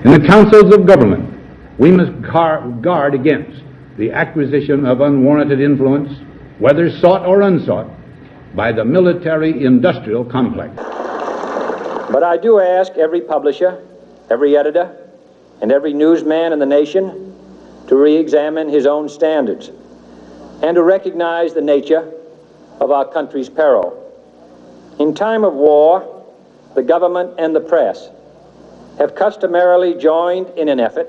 In the councils of government, we must guard against the acquisition of unwarranted influence, whether sought or unsought, by the military-industrial complex. But I do ask every publisher, every editor, and every newsman in the nation to re-examine his own standards and to recognize the nature of our country's peril. In time of war, the government and the press have customarily joined in an effort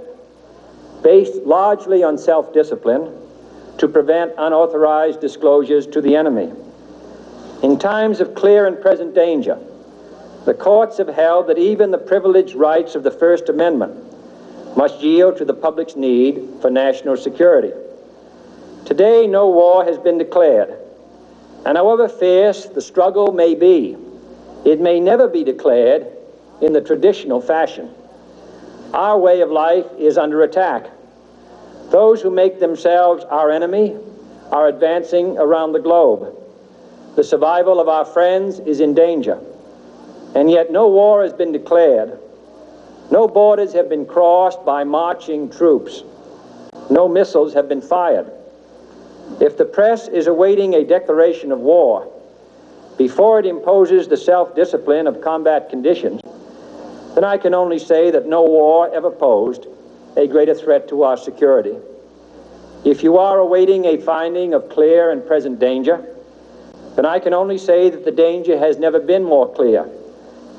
based largely on self-discipline to prevent unauthorized disclosures to the enemy. In times of clear and present danger, the courts have held that even the privileged rights of the First Amendment must yield to the public's need for national security. Today, no war has been declared, and however fierce the struggle may be, it may never be declared in the traditional fashion. Our way of life is under attack. Those who make themselves our enemy are advancing around the globe. The survival of our friends is in danger, and yet no war has been declared. No borders have been crossed by marching troops. No missiles have been fired. If the press is awaiting a declaration of war before it imposes the self-discipline of combat conditions, then I can only say that no war ever posed a greater threat to our security. If you are awaiting a finding of clear and present danger, then I can only say that the danger has never been more clear,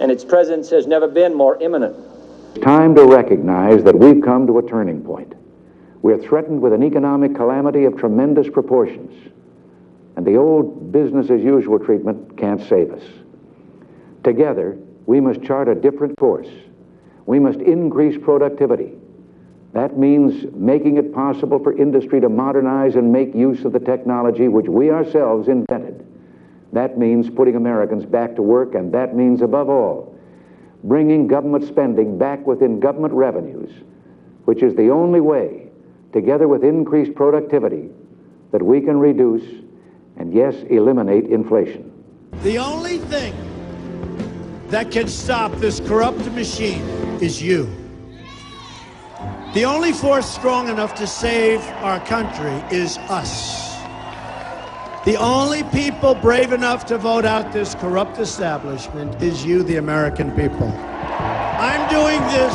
and its presence has never been more imminent. It's time to recognize that we've come to a turning point. We're threatened with an economic calamity of tremendous proportions, and the old business-as-usual treatment can't save us. Together, we must chart a different course. We must increase productivity. That means making it possible for industry to modernize and make use of the technology which we ourselves invented. That means putting Americans back to work, and that means, above all, bringing government spending back within government revenues, which is the only way, together with increased productivity, that we can reduce and, yes, eliminate inflation. The only thing that can stop this corrupt machine is you. The only force strong enough to save our country is us. The only people brave enough to vote out this corrupt establishment is you, the American people. I'm doing this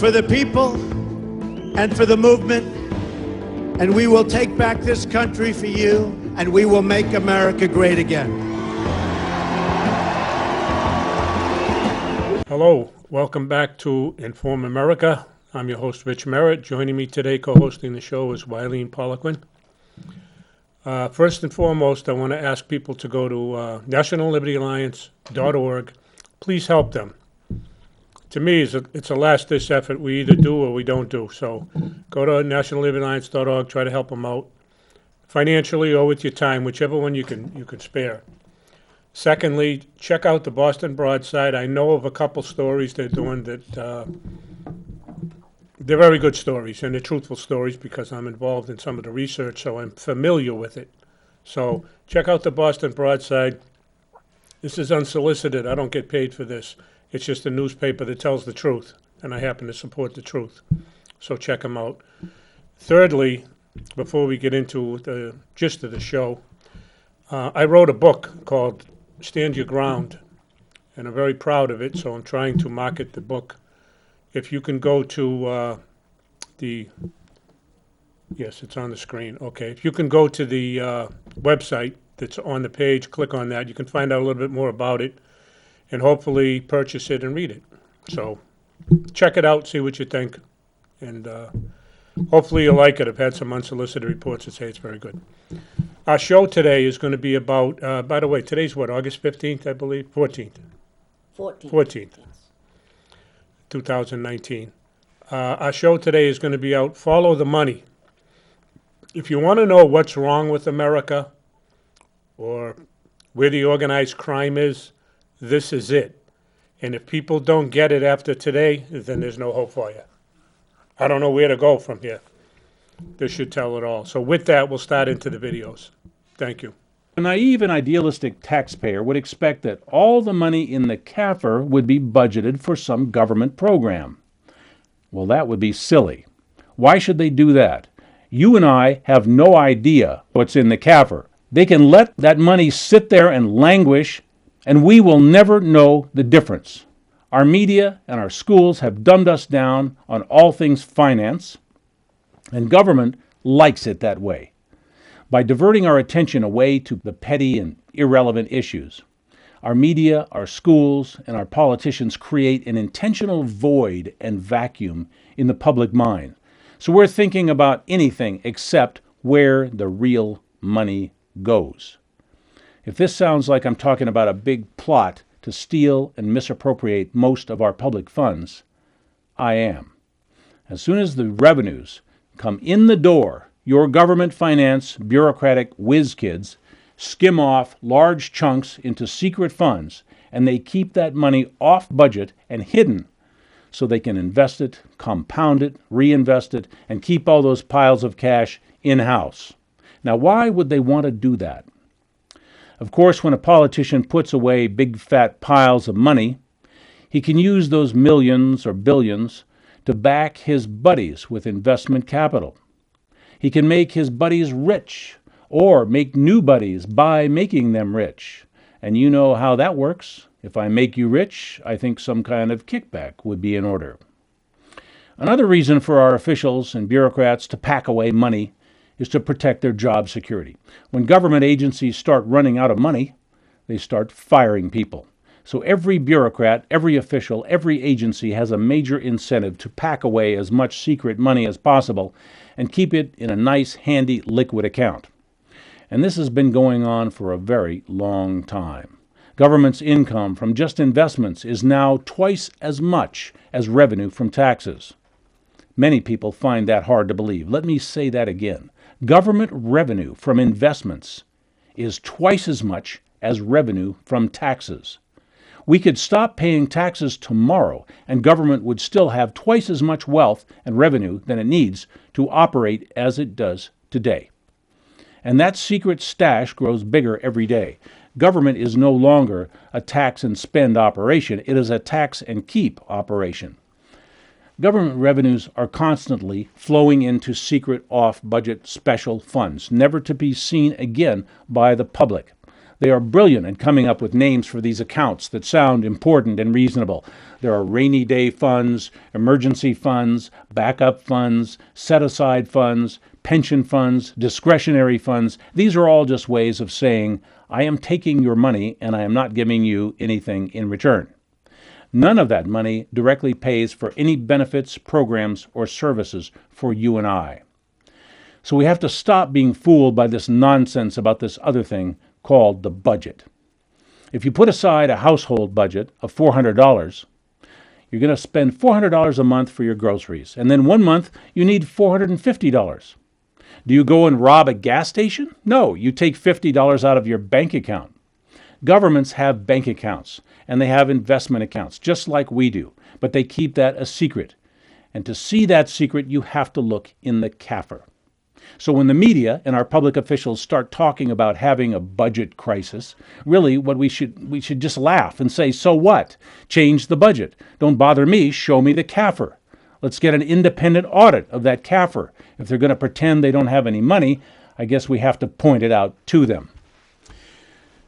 for the people and for the movement, and we will take back this country for you, and we will make America great again. Hello, welcome back to Inform America. I'm your host, Rich Merritt. Joining me today, co-hosting the show, is Wileen Poliquin. First and foremost, I want to ask people to go to nationallibertyalliance.org. Please help them. To me, it's a last-ditch effort. We either do or we don't do. So go to nationallibertyalliance.org, try to help them out financially or with your time, whichever one you can spare. Secondly, check out the Boston Broadside. I know of a couple stories they're doing that they're very good stories, and they're truthful stories because I'm involved in some of the research, so I'm familiar with it. So check out the Boston Broadside. This is unsolicited. I don't get paid for this. It's just a newspaper that tells the truth, and I happen to support the truth. So check them out. Thirdly, before we get into the gist of the show, I wrote a book called Stand Your Ground, and I'm very proud of it, so I'm trying to market the book. If you can go to yes, it's on the screen. Okay, if you can go to the website that's on the page, click on that. You can find out a little bit more about it and hopefully purchase it and read it. So check it out, see what you think, and hopefully you'll like it. I've had some unsolicited reports that say it's very good. Our show today is going to be about, by the way, today's what, August 15th, I believe? 14th. 14th. 2019. Our show today is going to be out, Follow the Money. If you want to know what's wrong with America or where the organized crime is, this is it. And if people don't get it after today, then there's no hope for you. I don't know where to go from here. This should tell it all. So with that, we'll start into the videos. Thank you. A naive and idealistic taxpayer would expect that all the money in the CAFR would be budgeted for some government program. Well, that would be silly. Why should they do that? You and I have no idea what's in the CAFR. They can let that money sit there and languish, and we will never know the difference. Our media and our schools have dumbed us down on all things finance, and government likes it that way. By diverting our attention away to the petty and irrelevant issues, our media, our schools, and our politicians create an intentional void and vacuum in the public mind. So we're thinking about anything except where the real money goes. If this sounds like I'm talking about a big plot to steal and misappropriate most of our public funds, I am. As soon as the revenues come in the door, your government finance bureaucratic whiz kids skim off large chunks into secret funds, and they keep that money off budget and hidden so they can invest it, compound it, reinvest it, and keep all those piles of cash in-house. Now, why would they want to do that? Of course, when a politician puts away big fat piles of money, he can use those millions or billions to back his buddies with investment capital. He can make his buddies rich or make new buddies by making them rich. And you know how that works. If I make you rich, I think some kind of kickback would be in order. Another reason for our officials and bureaucrats to pack away money is to protect their job security. When government agencies start running out of money, they start firing people. So every bureaucrat, every official, every agency has a major incentive to pack away as much secret money as possible and keep it in a nice, handy, liquid account. And this has been going on for a very long time. Government's income from just investments is now twice as much as revenue from taxes. Many people find that hard to believe. Let me say that again. Government revenue from investments is twice as much as revenue from taxes. We could stop paying taxes tomorrow, and government would still have twice as much wealth and revenue than it needs to operate as it does today. And that secret stash grows bigger every day. Government is no longer a tax and spend operation. It is a tax and keep operation. Government revenues are constantly flowing into secret off-budget special funds, never to be seen again by the public. They are brilliant in coming up with names for these accounts that sound important and reasonable. There are rainy day funds, emergency funds, backup funds, set-aside funds, pension funds, discretionary funds. These are all just ways of saying, I am taking your money and I am not giving you anything in return. None of that money directly pays for any benefits, programs, or services for you and I. So we have to stop being fooled by this nonsense about this other thing called the budget. If you put aside a household budget of $400, you're going to spend $400 a month for your groceries. And then one month, you need $450. Do you go and rob a gas station? No, you take $50 out of your bank account. Governments have bank accounts, and they have investment accounts, just like we do, but they keep that a secret. And to see that secret, you have to look in the CAFR. So when the media and our public officials start talking about having a budget crisis, really what we should just laugh and say, so what? Change the budget. Don't bother me, show me the CAFR. Let's get an independent audit of that CAFR. If they're going to pretend they don't have any money, I guess we have to point it out to them.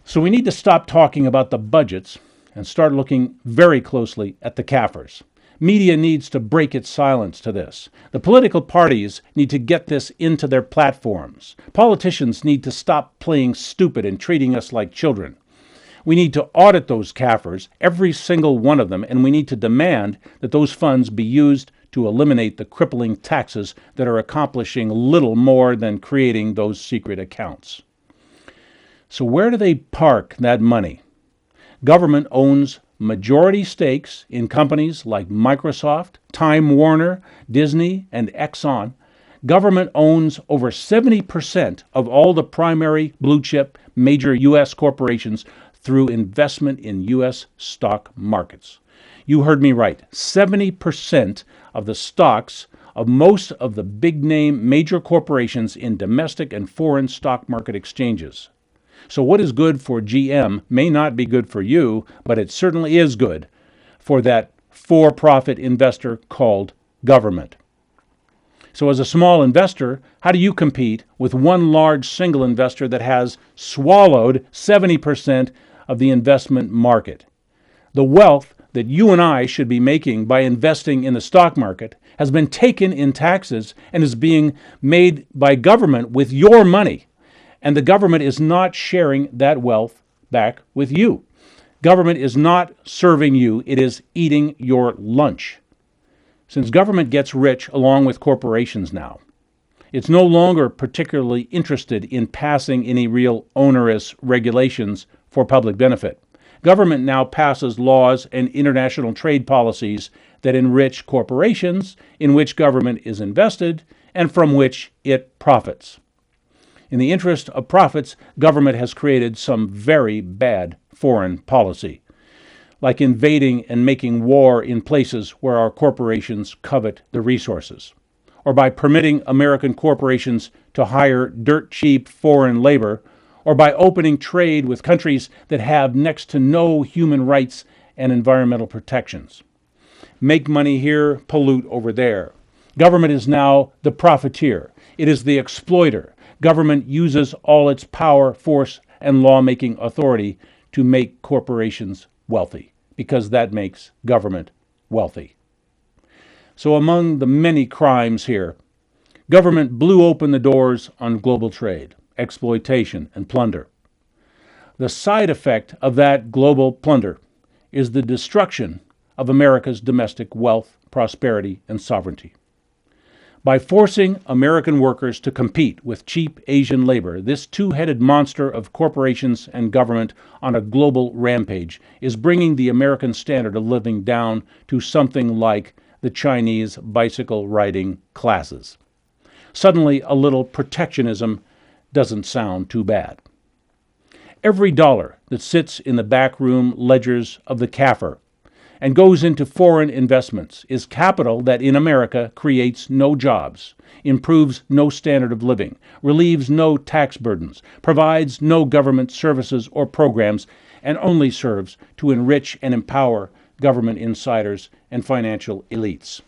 So we need to stop talking about the budgets and start looking very closely at the CAFRs. Media needs to break its silence to this. The political parties need to get this into their platforms. Politicians need to stop playing stupid and treating us like children. We need to audit those CAFRs, every single one of them, and we need to demand that those funds be used to eliminate the crippling taxes that are accomplishing little more than creating those secret accounts. So where do they park that money? Government owns majority stakes in companies like Microsoft, Time Warner, Disney, and Exxon. Government owns over 70% of all the primary blue-chip major U.S. corporations through investment in U.S. stock markets. You heard me right. 70% of the stocks of most of the big-name major corporations in domestic and foreign stock market exchanges. So what is good for GM may not be good for you, but it certainly is good for that for-profit investor called government. So as a small investor, how do you compete with one large single investor that has swallowed 70% of the investment market? The wealth that you and I should be making by investing in the stock market has been taken in taxes and is being made by government with your money. And the government is not sharing that wealth back with you. Government is not serving you, it is eating your lunch. Since government gets rich along with corporations now, it's no longer particularly interested in passing any real onerous regulations for public benefit. Government now passes laws and international trade policies that enrich corporations in which government is invested and from which it profits. In the interest of profits, government has created some very bad foreign policy, like invading and making war in places where our corporations covet the resources, or by permitting American corporations to hire dirt-cheap foreign labor, or by opening trade with countries that have next to no human rights and environmental protections. Make money here, pollute over there. Government is now the profiteer. It is the exploiter. Government uses all its power, force, and lawmaking authority to make corporations wealthy, because that makes government wealthy. So among the many crimes here, government blew open the doors on global trade, exploitation, and plunder. The side effect of that global plunder is the destruction of America's domestic wealth, prosperity, and sovereignty. By forcing American workers to compete with cheap Asian labor, this two-headed monster of corporations and government on a global rampage is bringing the American standard of living down to something like the Chinese bicycle-riding classes. Suddenly, a little protectionism doesn't sound too bad. Every dollar that sits in the backroom ledgers of the CAFR and goes into foreign investments is capital that in America creates no jobs, improves no standard of living, relieves no tax burdens, provides no government services or programs, and only serves to enrich and empower government insiders and financial elites.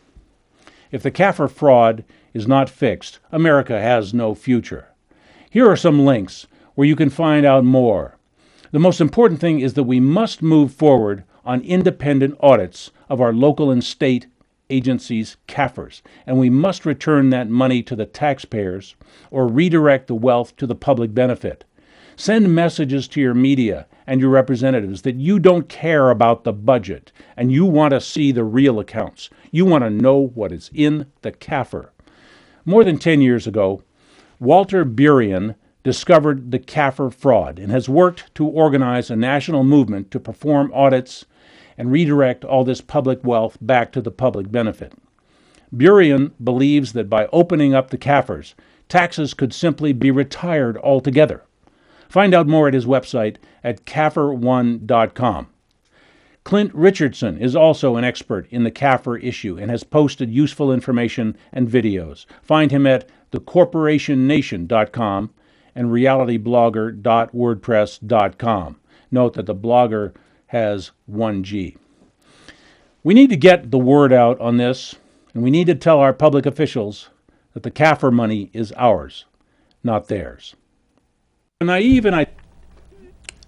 If the CAFR fraud is not fixed, America has no future. Here are some links where you can find out more. The most important thing is that we must move forward on independent audits of our local and state agencies' CAFRs, and we must return that money to the taxpayers or redirect the wealth to the public benefit. Send messages to your media and your representatives that you don't care about the budget and you want to see the real accounts. You want to know what is in the CAFR. More than 10 years ago, Walter Burien discovered the CAFR fraud and has worked to organize a national movement to perform audits and redirect all this public wealth back to the public benefit. Burien believes that by opening up the CAFRs, taxes could simply be retired altogether. Find out more at his website at CAFR1.com. Clint Richardson is also an expert in the CAFR issue and has posted useful information and videos. Find him at thecorporationnation.com and realityblogger.wordpress.com. Note that the blogger has one G. We need to get the word out on this, and we need to tell our public officials that the CAFR money is ours, not theirs. Naive and I...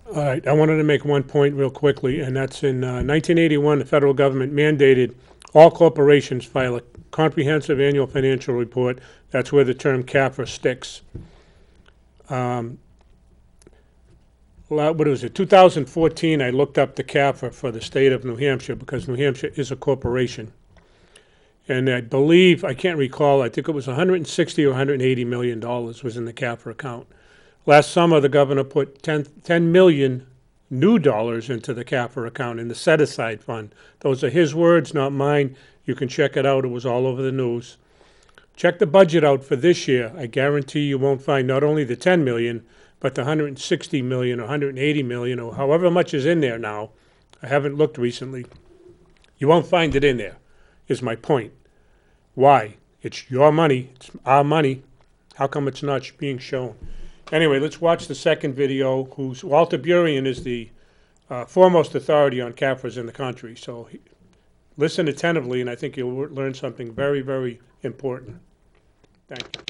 All right, I wanted to make one point real quickly, and that's in 1981, the federal government mandated all corporations file a comprehensive annual financial report. That's where the term CAFR sticks. What was it, 2014, I looked up the CAFR for the state of New Hampshire because New Hampshire is a corporation. And I believe, I can't recall, I think it was 160 or 180 million dollars was in the CAFR account. Last summer, the governor put 10 million new dollars into the CAFR account in the set-aside fund. Those are his words, not mine. You can check it out. It was all over the news. Check the budget out for this year. I guarantee you won't find not only the 10 million, but the 160 million or 180 million or however much is in there now. I haven't looked recently. You won't find it in there, is my point. Why? It's your money. It's our money. How come it's not being shown? Anyway, let's watch the second video. Walter Burian is the foremost authority on CAFRAs in the country. So listen attentively, and I think you'll learn something very, very important. Thank you.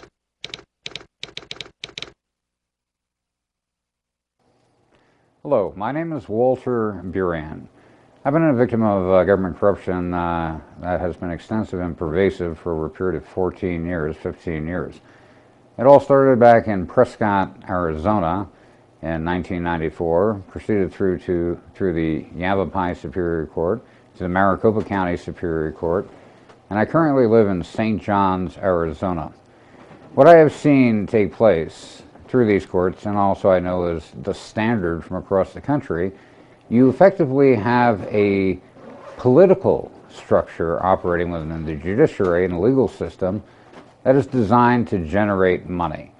Hello, my name is Walter Burian. I've been a victim of government corruption that has been extensive and pervasive for a period of 14 years, 15 years. It all started back in Prescott, Arizona in 1994, proceeded through the Yavapai Superior Court, to the Maricopa County Superior Court, and I currently live in St. John's, Arizona. What I have seen take place through these courts, and also I know is the standard from across the country, you effectively have a political structure operating within the judiciary and the legal system that is designed to generate money.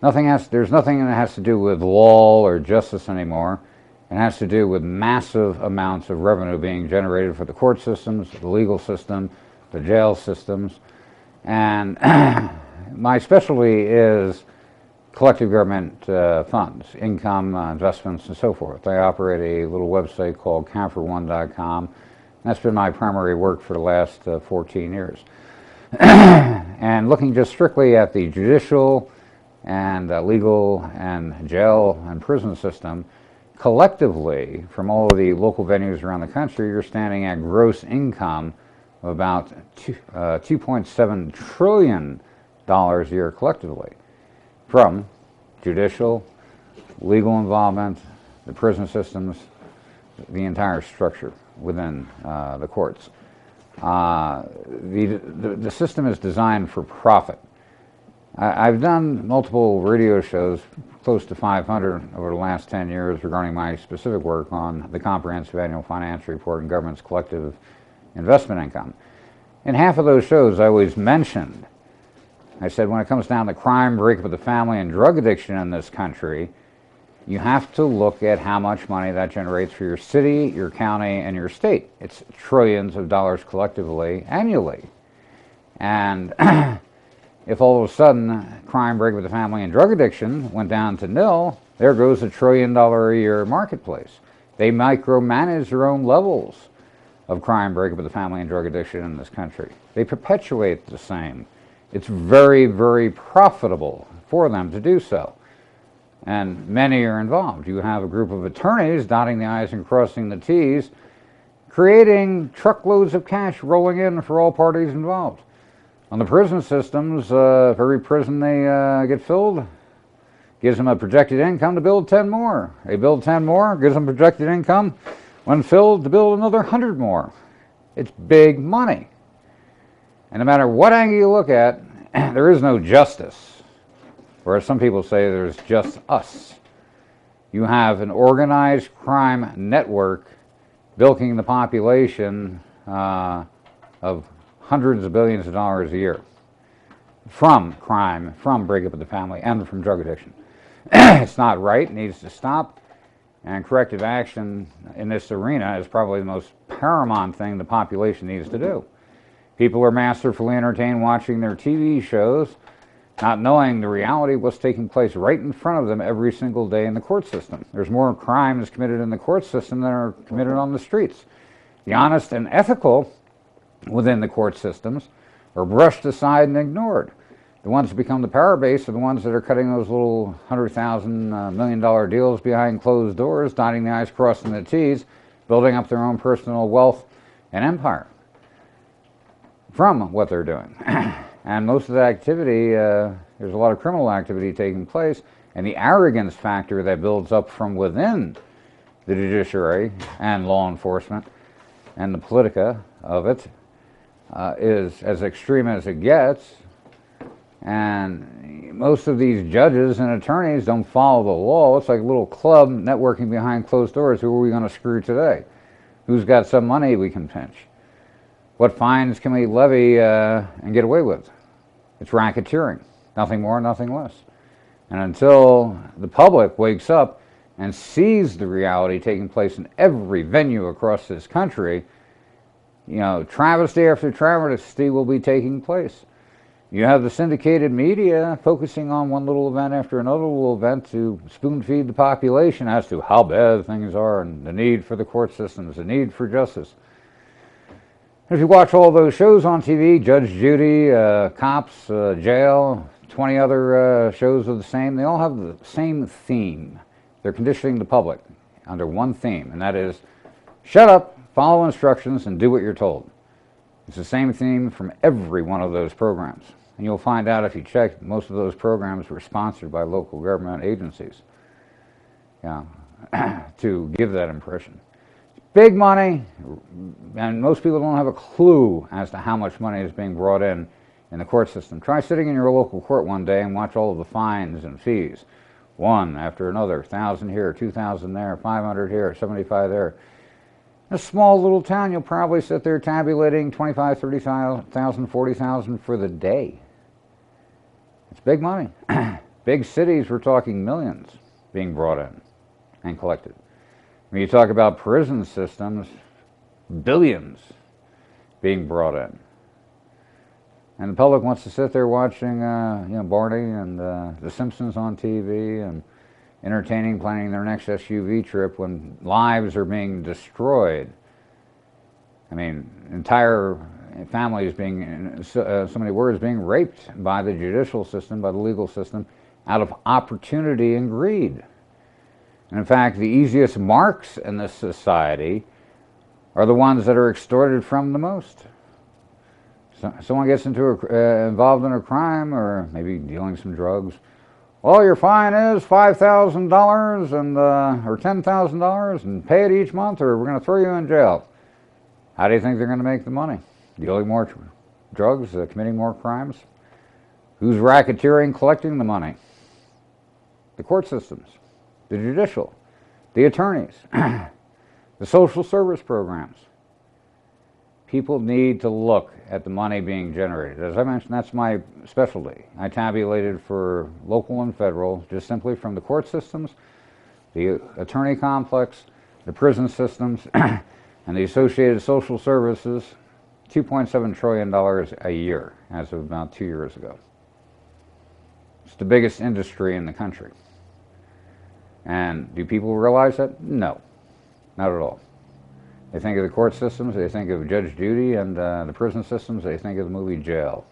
There's nothing that has to do with law or justice anymore. It has to do with massive amounts of revenue being generated for the court systems, the legal system, the jail systems, and my specialty is collective government funds, income, investments, and so forth. I operate a little website called CAFR1.com. That's been my primary work for the last 14 years. And looking just strictly at the judicial and legal and jail and prison system, collectively, from all of the local venues around the country, you're standing at gross income of about $2.7 trillion a year collectively, from judicial, legal involvement, the prison systems, the entire structure within the courts. The system is designed for profit. I've done multiple radio shows, close to 500 over the last 10 years, regarding my specific work on the Comprehensive Annual Financial Report and government's collective investment income. In half of those shows, I always mentioned, I said, when it comes down to crime, breakup of the family, and drug addiction in this country, you have to look at how much money that generates for your city, your county, and your state. It's trillions of dollars collectively, annually. And if all of a sudden crime, breakup of the family, and drug addiction went down to nil, there goes $1 trillion a year marketplace. They micromanage their own levels of crime, breakup of the family, and drug addiction in this country. They perpetuate the same. It's very, very profitable for them to do so. And many are involved. You have a group of attorneys dotting the I's and crossing the T's, creating truckloads of cash rolling in for all parties involved. On the prison systems, if every prison they get filled, gives them a projected income to build 10 more. They build 10 more, gives them projected income, when filled, to build another 100 more. It's big money. And no matter what angle you look at, there is no justice. Or as some people say, there's just us. You have an organized crime network bilking the population of hundreds of billions of dollars a year from crime, from breakup of the family, and from drug addiction. It's not right, it needs to stop, and corrective action in this arena is probably the most paramount thing the population needs to do. People are masterfully entertained watching their TV shows, not knowing the reality of what's taking place right in front of them every single day in the court system. There's more crimes committed in the court system than are committed on the streets. The honest and ethical within the court systems are brushed aside and ignored. The ones that become the power base are the ones that are cutting those little $100,000 million deals behind closed doors, dotting the I's, crossing the T's, building up their own personal wealth and empire from what they're doing. And most of the activity, there's a lot of criminal activity taking place, and the arrogance factor that builds up from within the judiciary and law enforcement and the politica of it is as extreme as it gets. And most of these judges and attorneys don't follow the law. It's like a little club networking behind closed doors. Who are we going to screw today? Who's got some money we can pinch? What fines can we levy and get away with? It's racketeering. Nothing more, nothing less. And until the public wakes up and sees the reality taking place in every venue across this country, you know, travesty after travesty will be taking place. You have the syndicated media focusing on one little event after another little event to spoon feed the population as to how bad things are and the need for the court systems, the need for justice. If you watch all those shows on TV, Judge Judy, Cops, Jail, 20 other shows of the same, they all have the same theme. They're conditioning the public under one theme, and that is, shut up, follow instructions, and do what you're told. It's the same theme from every one of those programs. And you'll find out if you check, most of those programs were sponsored by local government agencies, to give that impression. Big money, and most people don't have a clue as to how much money is being brought in the court system. Try sitting in your local court one day and watch all of the fines and fees. One after another, 1,000 here, 2,000 there, 500 here, 75 there. In a small little town, you'll probably sit there tabulating 25, 30,000, 40,000 for the day. It's big money. Big cities, we're talking millions being brought in and collected. When you talk about prison systems, billions being brought in. And the public wants to sit there watching, Barney and The Simpsons on TV and entertaining, planning their next SUV trip when lives are being destroyed. I mean, entire families being, in so many words, being raped by the judicial system, by the legal system, out of opportunity and greed. And in fact, the easiest marks in this society are the ones that are extorted from the most. So, someone gets involved in a crime or maybe dealing some drugs. Well, your fine is $5,000 and or $10,000 and pay it each month or we're going to throw you in jail. How do you think they're going to make the money? Dealing more drugs, committing more crimes? Who's racketeering, collecting the money? The court systems, the judicial, the attorneys, the social service programs. People need to look at the money being generated. As I mentioned, that's my specialty. I tabulated for local and federal, just simply from the court systems, the attorney complex, the prison systems, and the associated social services, $2.7 trillion a year as of about 2 years ago. It's the biggest industry in the country. And do people realize that? No, not at all. They think of the court systems, they think of Judge Judy and the prison systems, they think of the movie Jail.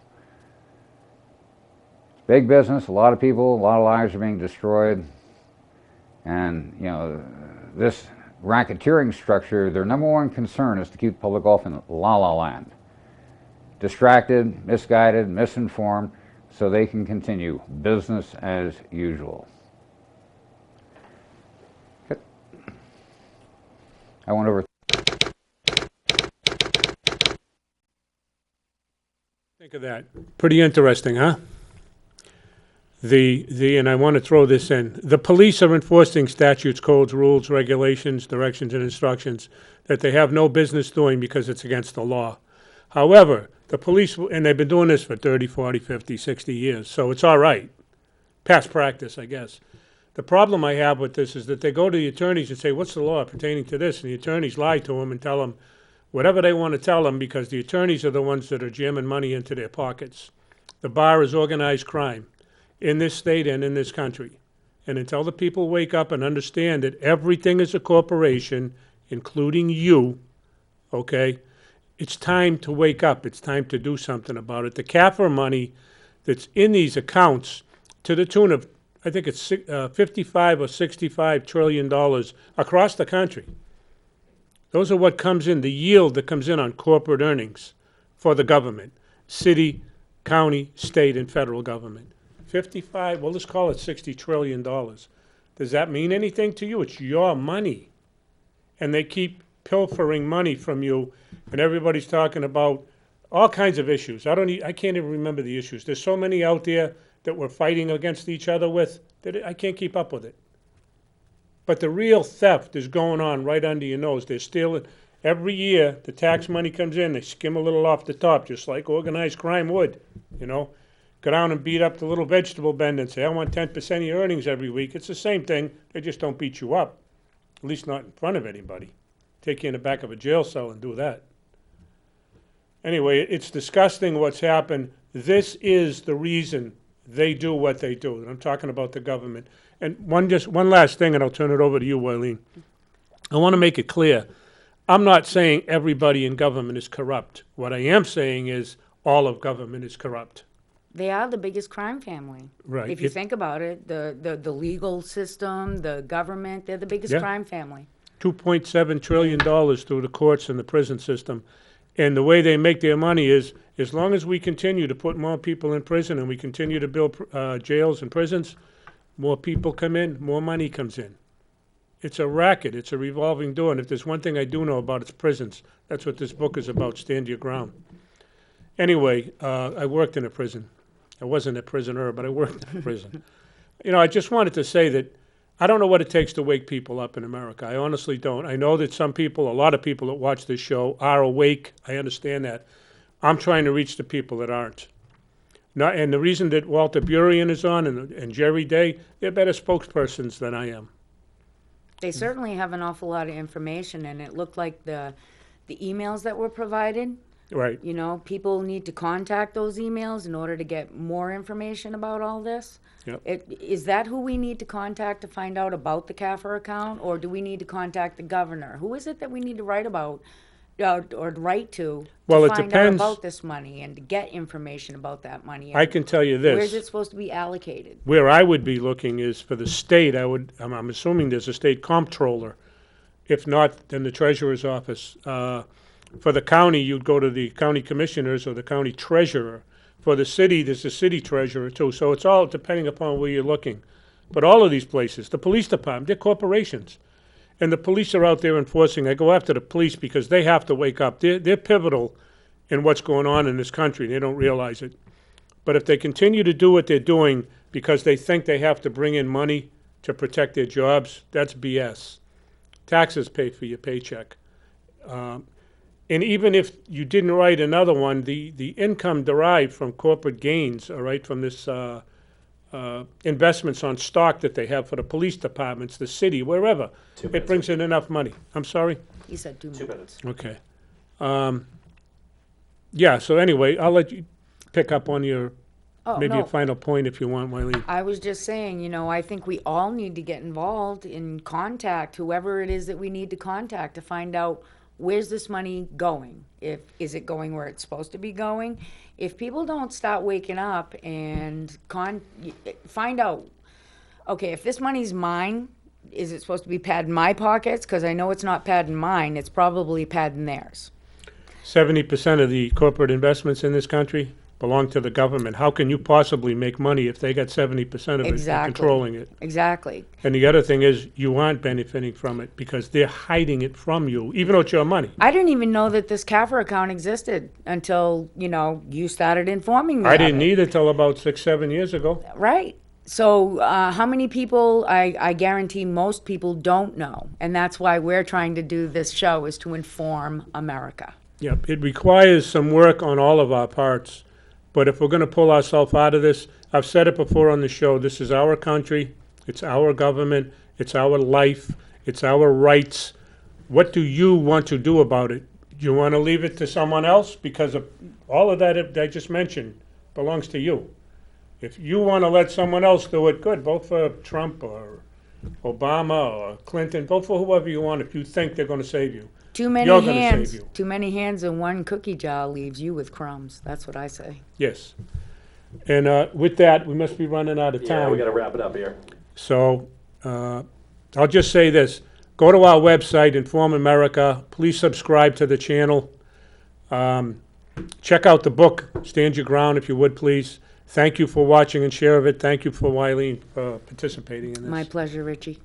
It's big business, a lot of people, a lot of lives are being destroyed. And, this racketeering structure, their number one concern is to keep the public off in la-la land. Distracted, misguided, misinformed, so they can continue business as usual. I went over. Think of that. Pretty interesting, huh? And I want to throw this in. The police are enforcing statutes, codes, rules, regulations, directions, and instructions that they have no business doing because it's against the law. However, the police, and they've been doing this for 30, 40, 50, 60 years, so it's all right. Past practice, I guess. The problem I have with this is that they go to the attorneys and say, what's the law pertaining to this? And the attorneys lie to them and tell them whatever they want to tell them because the attorneys are the ones that are jamming money into their pockets. The bar is organized crime in this state and in this country. And until the people wake up and understand that everything is a corporation, including you, okay, it's time to wake up. It's time to do something about it. The CAFR money that's in these accounts to the tune of, I think it's 55 or 65 trillion dollars across the country. Those are what comes in, the yield that comes in on corporate earnings for the government, city, county, state, and federal government. 55, well, let's call it $60 trillion. Does that mean anything to you? It's your money. And they keep pilfering money from you, and everybody's talking about all kinds of issues. I can't even remember the issues. There's so many out there that we're fighting against each other with that I can't keep up with it. But the real theft is going on right under your nose. They're stealing. Every year, the tax money comes in, they skim a little off the top, just like organized crime would, Go down and beat up the little vegetable vendor and say, I want 10% of your earnings every week. It's the same thing. They just don't beat you up, at least not in front of anybody. Take you in the back of a jail cell and do that. Anyway, it's disgusting what's happened. This is the reason they do what they do. I'm talking about the government. And one last thing, and I'll turn it over to you, Wileen. I want to make it clear. I'm not saying everybody in government is corrupt. What I am saying is all of government is corrupt. They are the biggest crime family. Right. If you think about it, the legal system, the government, they're the biggest crime family. $2.7 trillion through the courts and the prison system. And the way they make their money is, as long as we continue to put more people in prison and we continue to build jails and prisons, more people come in, more money comes in. It's a racket. It's a revolving door. And if there's one thing I do know about, it's prisons. That's what this book is about, Stand Your Ground. Anyway, I worked in a prison. I wasn't a prisoner, but I worked in a prison. I just wanted to say that I don't know what it takes to wake people up in America. I honestly don't. I know that some people, a lot of people that watch this show are awake. I understand that. I'm trying to reach the people that aren't. And the reason that Walter Burien is on and Jerry Day, they're better spokespersons than I am. They certainly have an awful lot of information, and it looked like the emails that were provided. Right. People need to contact those emails in order to get more information about all this. Yep. Is that who we need to contact to find out about the CAFR account, or do we need to contact the governor? Who is it that we need to write about or write to Well, it find depends. out about this money and to get information about that money? I can tell you this. Where's it supposed to be allocated? Where I would be looking is for the state. I'm assuming there's a state comptroller. If not, then the treasurer's office. For the county, you'd go to the county commissioners or the county treasurer. For the city, there's a city treasurer too. So it's all depending upon where you're looking. But all of these places, the police department, they're corporations. And the police are out there enforcing. I go after the police because they have to wake up. They're pivotal in what's going on in this country. They don't realize it. But if they continue to do what they're doing because they think they have to bring in money to protect their jobs, that's BS. Taxes pay for your paycheck. And even if you didn't write another one, the income derived from corporate gains, all right, from this investments on stock that they have for the police departments, the city, wherever, it brings in enough money. I'm sorry? You said 2 minutes. Okay. So anyway, I'll let you pick up on your, a final point if you want, Wileen. I was just saying, I think we all need to get involved in contact whoever it is that we need to contact to find out where's this money going? Is it going where it's supposed to be going? If people don't start waking up and find out, okay, if this money's mine, is it supposed to be padding my pockets? Because I know it's not padding mine. It's probably padding theirs. 70% of the corporate investments in this country belong to the government. How can you possibly make money if they got 70% of it and controlling it? Exactly. And the other thing is you aren't benefiting from it because they're hiding it from you, even though it's your money. I didn't even know that this CAFR account existed until, you started informing me I of didn't it. either till about 6-7 years ago. Right. So how many people, I guarantee most people don't know. And that's why we're trying to do this show, is to inform America. Yep, it requires some work on all of our parts. But if we're going to pull ourselves out of this, I've said it before on the show, this is our country, it's our government, it's our life, it's our rights. What do you want to do about it? Do you want to leave it to someone else? Because of all of that I just mentioned belongs to you. If you want to let someone else do it, good. Vote for Trump or Obama or Clinton. Vote for whoever you want if you think they're going to save you. Too many You're gonna hands, save you. too many hands in one cookie jar leaves you with crumbs. That's what I say. Yes. And with that, we must be running out of time. Yeah, we got to wrap it up here. So I'll just say this. Go to our website, Inform America. Please subscribe to the channel. Check out the book, Stand Your Ground, if you would, please. Thank you for watching and share of it. Thank you for Wileen for participating in this. My pleasure, Richie.